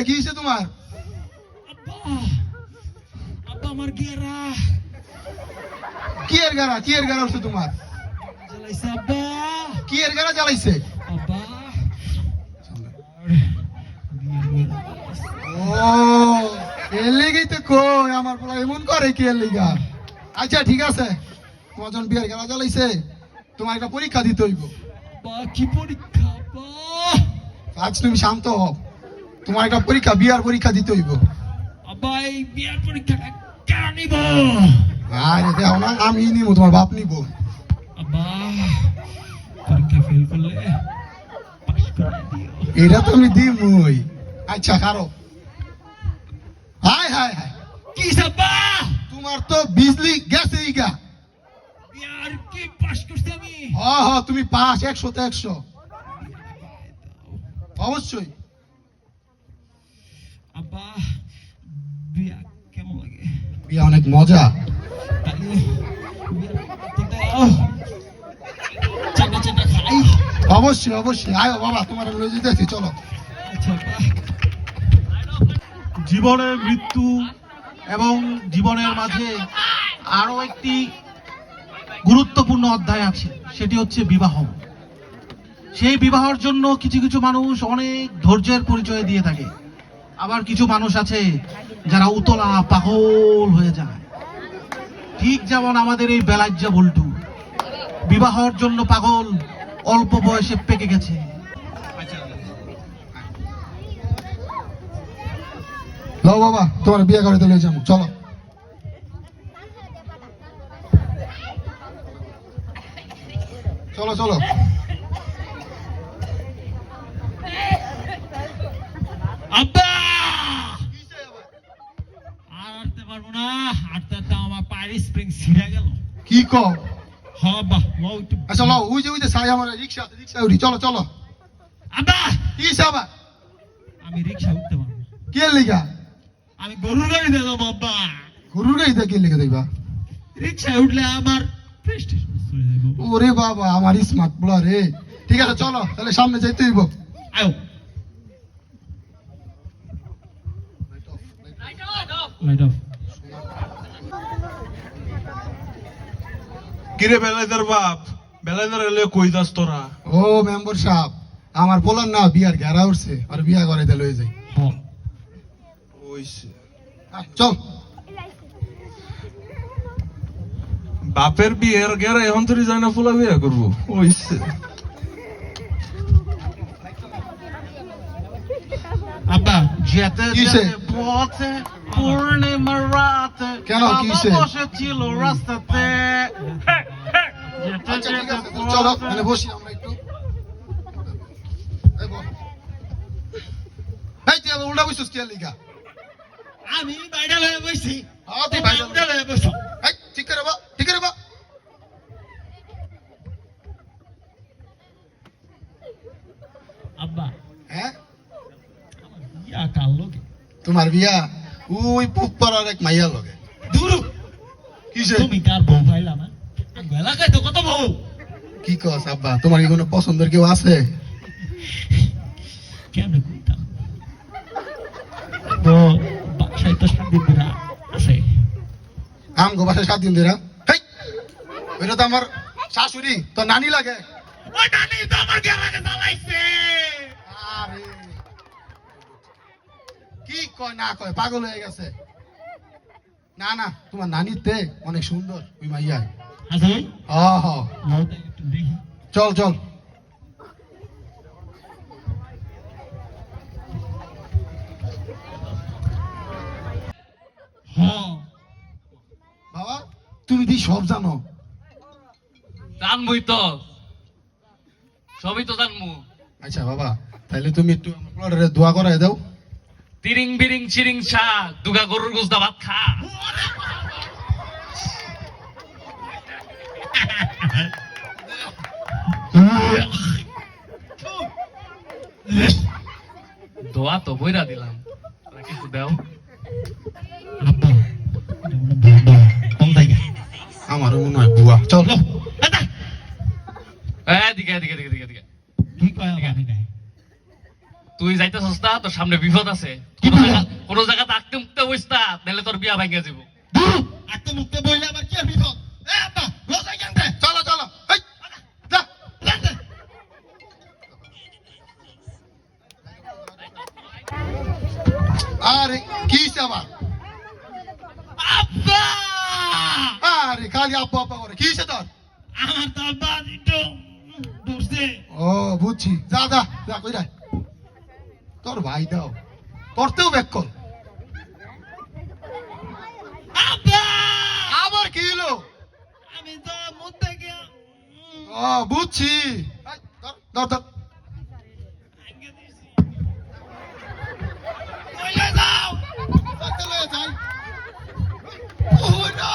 কি হইছে তোমার? আব্বা আব্বা আমার গেরা কি এর গারা হচ্ছে তোমার? জ্বালাইছে আব্বা। কি এর গারা জ্বালাইছে? আব্বা ও এর লেগেই তো কই আমার পোলা এমন করে কি এর লিগা। আচ্ছা ঠিক আছে, তোমার যখন বিয়ের গারা জ্বালাইছে তোমার একটা পরীক্ষা দিতে হইব। আব্বা কি পরীক্ষা আব্বা? আজ তুমি শান্ত হও, তোমার একটা পরীক্ষা, বিয়ার পরীক্ষা দিতে হইব। আব্বা এই বিয়ার পরীক্ষাটা কেন নিব? আরে দেখো না, আমি নিব, তোমার বাপ নিব। আব্বা পরীক্ষা ফেল করলে পাস করে দিও। এটা তো আমি দিমই। আচ্ছা কারো হাই হাই হাই, কি আব্বা তোমার তো বিজলি গেছে ইগা। বিয়ার কি পাস করছি আমি? হ তুমি পাস, 100তে 100 অবশ্যই। আব্বা বিয়া কেমন লাগে? বিয়া অনেক মজা। তাহলে চাটা চাটা খাই। অবশ্যই আয়ো বাবা, তোমার লয়ে যেতেছি, চলো। আচ্ছা আব্বা। জীবনের মৃত্যু এবং জীবনের মাঝে আরো একটি গুরুত্বপূর্ণ অধ্যায় আছে, সেটি হচ্ছে বিবাহ। সেই বিবাহের জন্য কিছু কিছু মানুষ অনেক ধৈর্যের পরিচয় দিয়ে থাকে, আবার কিছু মানুষ আছে যারা উতলা পাগল হয়ে যায়। ঠিক যেমন আমাদের এই বেলাজ্জা বল্টু বিবাহের জন্য পাগল, অল্প বয়সে পেকে গেছে। লও বাবা, তোমার বিয়ে করে লয়ে যাবো, চলো। চলো চলো। আব্বা আর হাঁটতে পারবো না, হাঁটতে হাঁটতে আমার পায়ের স্প্রিং ছিঁড়ে গেল। কি কও? হ্যাঁ আব্বা লও একটু। আচ্ছা লও, ওই যে সাই আমার রিক্সা আছে, রিক্সা উঠি, চলো চলো। আব্বা কি হইছে আবার? আমি রিক্সা উঠতে পারবো না। কি এর লিগা? আমি গরুর গাড়ি দিলাম আব্বা। গরুর গাড়িতে কি লিখে দিবা? রিক্সায় উঠলে আমার প্রেস্টিজ চলে যাবে। ওরে বাবা, আমার স্মার্ট বলা রে। ঠিক আছে চলো, তাহলে সামনে যাইতে হইব। আয়ো লাইট অফ। কিরে বেলাইদার বাপ, বেলাইদার এলে কই যাস তোরা? ও মেম্বার সাহেব, আমার পোলার না বিয়ার ঘেরা উঠছে, আর বিয়া করে লয়ে যাই। হ্যাঁ ওইছে চল। বাপের বিয়ের গেরা এখন তোর যায় না, ফুলা বিয়ে করবো। ওইছে আব্বা যেতে কিসে? যেতে পথে পূর্ণিমার রাতে কেন, বাবা কিসে? বসেছিল রাস্তাতে। যেতে আচ্ছা ঠিক যেতে আছে, চলো পথে- মানে বসি আমরা একটু। এই বল। এই তুই আবার উল্টা বসছিস কি এর লিগা? আমি বাইরে লয়ে বসছি। তুই বাইরে উল্টা লয়ে বসো। এই ঠিক করে বা, ঠিক করে বা। আব্বা হ্যাঁ, ইয়া কাল লোকে তোমার বিয়া ওই পুপারার এক মাইয়া লগে। দূরু কিসে? তুমি কার বউ পাইলা না? এলাকায় তো কত বউ। কি কস আব্বা, তোমার কি কোনো পছন্দের কেউ আছে? কেমনে কইতাম? তো বাসায় তো শান্তি দিরা আছে। আমগো বাসায় 7 দিন ধরে। হেই, ওইটা তো আমার শাশুড়ি, তো নানি লাগে। ওই নানি তো আমার গেলাকে জ্বালাইছে। আরে কি কয় না কয়, পাগল হয়ে গেছে। না না, তোমার নানিতে অনেক সুন্দর ওই মাইয়া। আছে হ লাও তাই একটু দেখি। চল চল। হ্যাঁ বাবা, তুমি দি সব জানো। জানবই তো, সবই তো জানবো। আচ্ছা বাবা, তাহলে তুমি একটু আমার পোলাটারে দোয়া করায় দাও। তিরিং বিরিং চিরিং শাক দুগা গরুর গোস্তা ভাত খা। দোয়া তো বইরা দিলাম, তোরা কিছু দাও। আব্বা এটা মনে বাবা কোন জায়গা? আমারও মনে হয় বুয়া। চল। এদিকে এদিকে এদিকে এদিকে এদিকে। কি কয় আবার এটা? তুই যাইতেছস না, তোর সামনে বিপদ আছে। কি বিপদ? কোনো জায়গা থাকতে মুক্তে বসিস না, নাহলে তোর বিয়া ভাঙিয়া যাব। দূর আত্ম মুক্তে বইলে আবার কি আর বিপদ? এ আব্বা লজাই কেন রে? চলো চলো এই যা যা। আরে কি সেবা? আব্বা আরে খালি আব্বা আব্বা করে কি সে তোর? আমার তো আব্বা একটু দোষে ও বুঝছি, যা যা যা কই রাখ। তোর ভাই দাও করতেও ব্যাক কর। আব্বা আবার কি হলো? আমি তো মুতে গিয়া ও বুঝছি, এই, ধর ধর ধর। আগে দিছি কইলে যাও চলে যাই। ও নো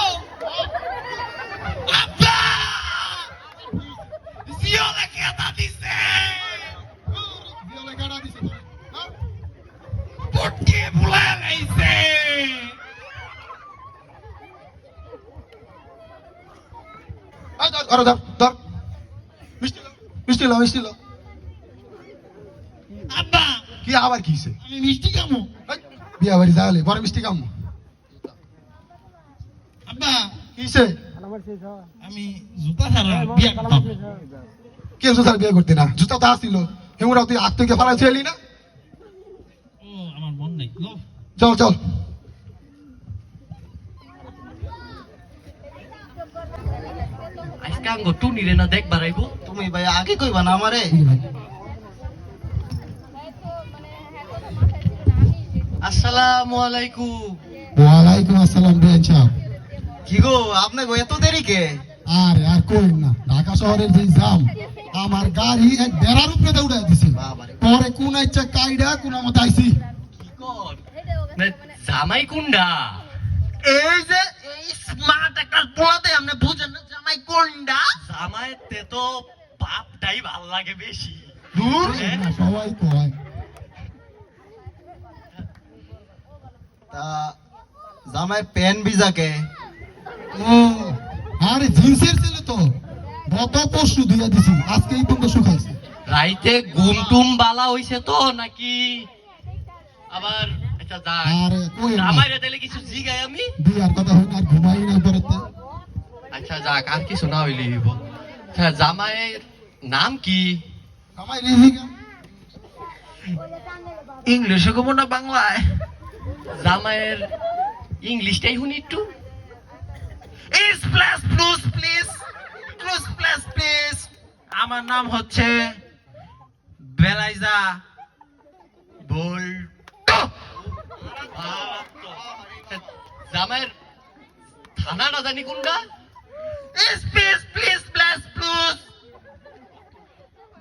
আব্বা জিও লাগে তা দিছে বিয়ালে গাড়া দিছে তোরে, হ্যাঁ? পটকে ভুলা গেছে এই ধর ধর ধর ধর। মিষ্টি লো মিষ্টি লো মিষ্টি লো। আব্বা কি আবার কিছে? আমি মিষ্টি খামু বিয়া বাড়ি যাওয়ালে বড় মিষ্টি কাম আব্বা কিছে? আমি জুতা ছাড়া বিয়া করতাম কে জুতার বিয়ে করতে না? জুতা তো আসছিল, হেমুরা তুই হাত থেকে ফালাই ছেলি না? ও আমার মন নাই লো চল চল। আজকে আঙ্গ টুনি রে না দেখবার আইবো। তুমি ভাই আগে কইবা না আমারে। আসসালামু আলাইকুম। ওয়ালাইকুম আসসালাম বিয়ান সাহেব। কি গো আপনি গো এত দেরি কে? আরে আর কই না, ঢাকা শহরের যে জাম, আমার গাড়ি এক বেড়ার উপরে দৌড়ায় দিছে। বাবারে পরে কোন ইচ্ছা কাইডা কোন মত আইছি। কি কর? না, জামাই কুন্ডা? এই যে এই স্মার্ট একটা পোলাতে আপনি বুঝেন না জামাই কোনডা? জামাইতে তো বাপটাই ভাল লাগে বেশি। দূর না, সবাই কয়। তা জামাই পেন ভিজাকে ও আরে জিন্সের ছেলে তো, গত পরশু দিয়া দিছি, আজকে এই পর্যন্ত শুকাইছে। রাইতে ঘুম টুম বালা হইছে তো নাকি? আবার আচ্ছা যাক, আরে কই না, জামাইরে তাইলে কিছু জিগাই আমি। বিয়ার কথা হই না, আর ঘুমাই না পরেতে। আচ্ছা যাক, আর কিছু না হইলে হইব। আচ্ছা জামাইয়ের নাম কি? কামাই রিজিকা ইংলিশে কমো না বাংলায়? জামাইয়ের ইংলিশটাই শুনি একটু। Is plus plus please plus plus please. আমার নাম হচ্ছে বেলাইজা বল্টো। জামাইয়ের থানাটা জানি কোনটা? Is please please plus plus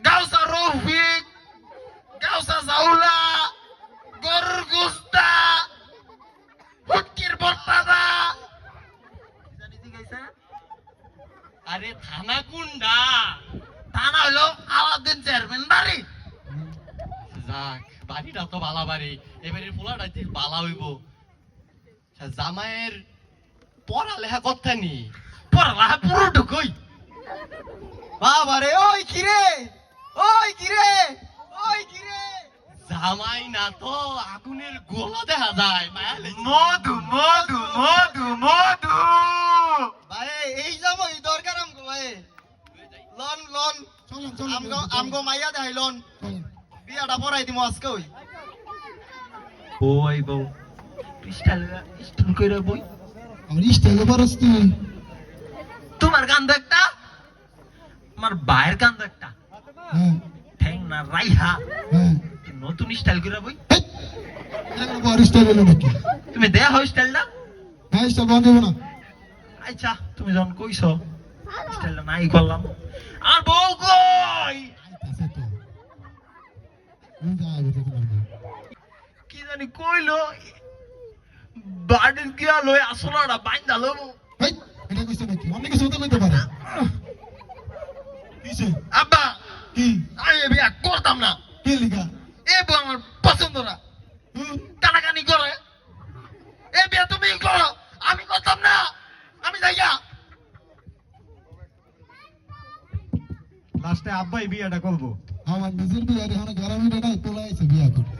গাউসা রফিক গাউসা জাউলা গরুর গুস্তা হুটকির বর্তাদা। আরে থানা কোনটা? থানা হলো আলাউদ্দিন চেয়ারম্যান বাড়ি। যাক, বাড়িটা তো বালা বাড়ি, এবারে পোলাটা ঠিক বালা হইব। আচ্ছা, জামাইয়ের পড়ালেখা কথা নি? পড়ালেখা পুরো ঢুকই। বাবারে ওই কিরে ওই কিরে ওই কিরে। জামাই না তো আগুনের গোলা দেখা যায়। মায়া লেগে। মধু মধু মধু মধু। ভাই এই যাবো এই দরকার আমগো ভাই। লন লন চলেন চলেন আমগো আমগো মাইয়া দেখাই লন চলেন। বিয়াটা পড়াই দিমু আজকে ওই। বই বউ স্টাইল স্টাইল কইরা বই। আমার স্টাইলে পারস তুই। তোমার গান একটা আমার ভাইয়ের গান একটা হ্যাঁ ঠ্যাং না রাইহা হ্যাঁ, নতুন স্টাইল কইরা বই। হেই, এটা কোনো বড় স্টাইল হলো নাকি? তুমি দেয়া হয় স্টাইলটা? হ্যাঁ স্টাইল বন্ধ হবে না। আচ্ছা তুমি যখন কইছো স্টাইলটা নাই করলাম। আর বউ কই? আইতাছে তো। কোন জায়গায় বেঁচে তোমার বউ? কি জানি কইলো বাড়ির গিয়া লই আসলাটা বাইন্দা লবো। হেই, এটা কইছে নাকি? অন্য কিছু তো কইতে পারে। কিসে? আব্বা কি? আমি এ বিয়া করতাম না। কি লিখা? এ বউ আমার পছন্দ না। হুম? কানাকানি করে। এ বিয়া তুমি করো আমি করতাম না। আমি যাইয়া লাস্টে আব্বাই বিয়েটা করবো। আমার নিজের বিয়ে এখন গরমে নাই তোলা আছে বিয়া করে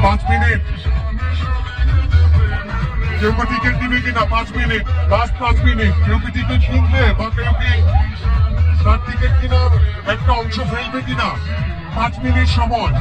5 মিনিট কেউ কি টিকিট দিবে কিনা 5 মিনিট লাস্ট 5 মিনিট কেউ কি টিকিট কিনবে বা কেউ কি তার টিকিট কিনার একটা অংশ ফেলবে কিনা 5 মিনিট সময়